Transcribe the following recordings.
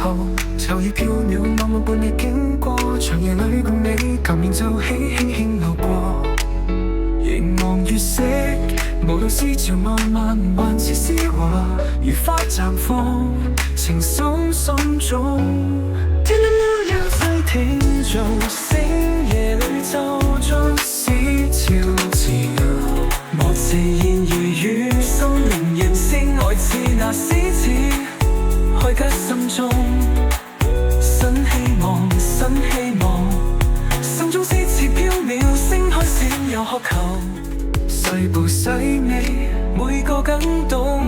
後，就已飄渺默默伴你經過，長夜裏共你琴弦奏起，輕輕路過。凝望月色，無論思潮漫漫，還是詩華，如花綻放，情深心中。天亮了，細聽着星夜裏奏出思潮潮，莫自言如語，心靈仍是愛似那獅子，開啟心中新希望，新希望，心中詩詞飄渺，星海閃有渴求。細步細微，每個感動，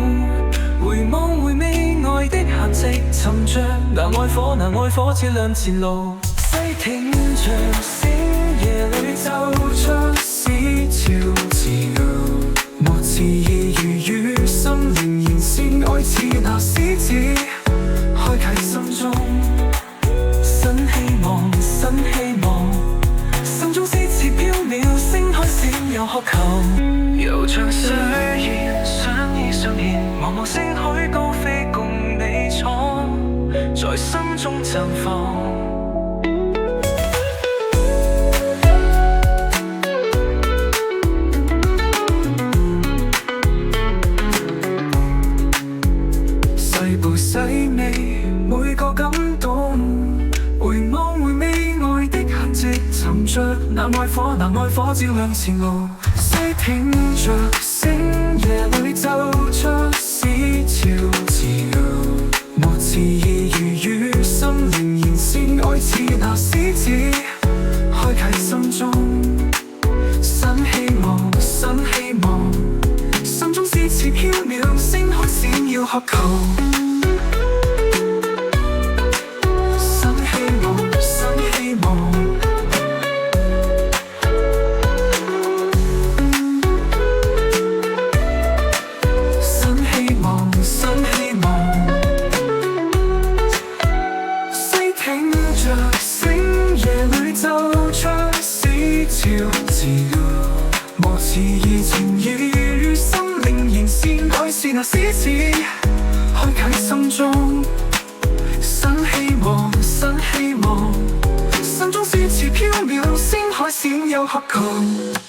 回望回味愛的痕跡，尋着那愛火，那愛火照亮前路。細聽着星夜裏奏出思潮潮，莫遲疑如語，心靈仍是愛似那獅子，開啟心中新希望，新希望，心中詩詞飄渺，星海閃有渴求。悠長歲月，相依相連，茫茫星海高飛，共你闖，在心中綻放。細步細微，每個感動，回望回味愛的痕跡，尋着那愛火，那愛火照亮前路。細聽着星夜裏奏出思潮潮，莫遲疑如語，心靈仍是愛似那獅子，開啟心中新希望，新希望，心中詩詞飄渺，星海閃耀渴求。莫遲疑情意，心靈仍是愛是那獅子，開啟心中新希望，新希望，心中詩詞飄渺，星海閃有渴求。